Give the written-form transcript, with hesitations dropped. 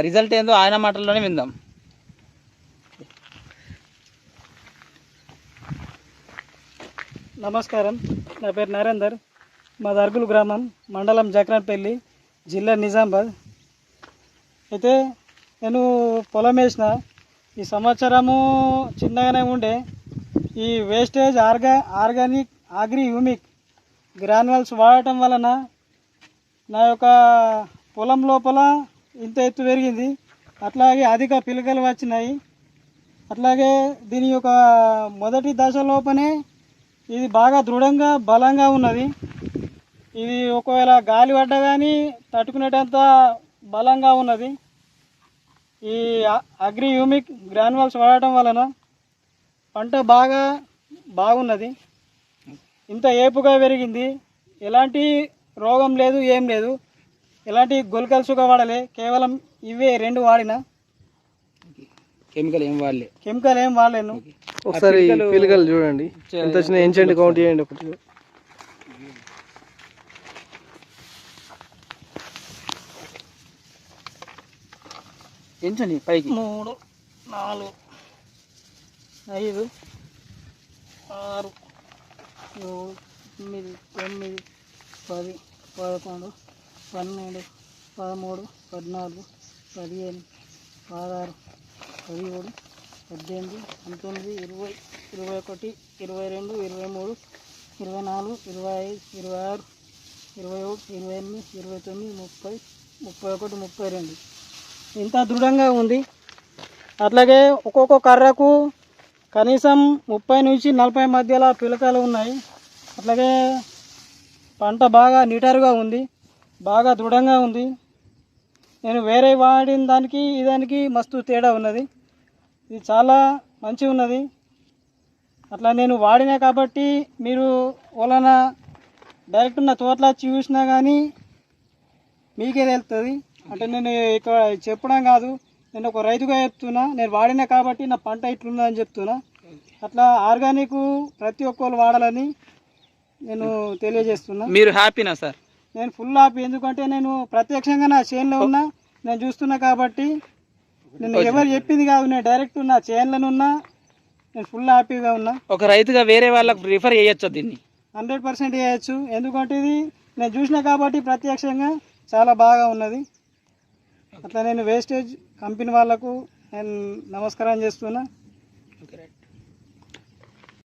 Result ఏందో ఆయన మాటల్లోనే విందాం. నమస్కారం, నా పేరు నరేందర్. మా దర్గులు గ్రామం, మండలం జక్రాన్పల్లి, జిల్లా నిజామాబాద్. అయితే నేను పొలం వేసిన ఈ సంవత్సరము చిన్నగానే ఉండే ఈ wastage organic agri humic granules వాడటం వలన నా యొక్క పొలం లోపల ఇంత ఎత్తు పెరిగింది. అట్లాగే అధిక పిలకలు వచ్చినాయి. అట్లాగే దీని యొక్క మొదటి దశ లోపనే ఇది బాగా దృఢంగా బలంగా ఉన్నది. ఇది ఒకవేళ గాలి పడ్డా కానీ తట్టుకునేటంత బలంగా ఉన్నది. ఈ అగ్రి హ్యూమిక్ గ్రాన్యువల్స్ వాడటం వలన పంట బాగున్నది. ఇంత ఏపుగా పెరిగింది. ఎలాంటి రోగం లేదు, ఏం లేదు. ఎలాంటి గొలకలుసుగా వాడలే. కేవలం ఇవే రెండు వాడినా. కెమికల్ ఏం వాడలేను. ఒకసారి పిలకలు చూడండి ఎంత వచ్చినా, ఎంచండి కౌంట్ చేయండి. ఒకటి ఎంచండి పైకి. 3, 4, 5, 6, 7, 8, 9, 10, 11, 12, 13, 14, 15, 16, 17, 18, 19, 20, 21, 22, 23, 24, 25, 26, 27, 28, 29, 30, 31, 32 ఇంత దృఢంగా ఉంది. అట్లాగే ఒక్కొక్క కర్రకు కనీసం 30 నుంచి 40 మధ్యలో పిలకలు ఉన్నాయి. అట్లాగే పంట బాగా నిటారుగా ఉంది, బాగా దృఢంగా ఉంది. నేను వేరే వాడిన దానికి ఇదానికి మస్తు తేడా ఉన్నది. ఇది చాలా మంచిగా ఉన్నది. అట్లా నేను వాడినా కాబట్టి మీరు వలన డైరెక్ట్ నా తోటలో చూసినా కానీ మీకే తెలుస్తుంది. అంటే నేను ఇక్కడ చెప్పడం కాదు, నేను ఒక రైతుగా చెప్తున్నా. నేను వాడినా కాబట్టి నా పంట ఇట్లుందని చెప్తున్నా. అట్లా ఆర్గానిక్ ప్రతి ఒక్కరు వాడాలని నేను తెలియజేస్తున్నా. మీరు హ్యాపీనా సార్? నేను ఫుల్ హ్యాపీ. ఎందుకంటే నేను ప్రత్యక్షంగా నా చేనులో ఉన్నా, నేను చూస్తున్నా కాబట్టి. నేను ఎవరు చెప్పింది కాదు, నేను డైరెక్ట్ నా చేనులో ఉన్నా. నేను ఫుల్ హ్యాపీగా ఉన్నా. ఒక రైతుగా వేరే వాళ్ళకు రిఫర్ చేయొచ్చు, దీన్ని 100% చేయొచ్చు. ఎందుకంటే ఇది నేను చూసినా కాబట్టి ప్రత్యక్షంగా చాలా బాగా ఉన్నది. అట్లా నేను వేస్టేజ్ కంపెనీ వాళ్ళకు నేను నమస్కారం చేస్తున్నా.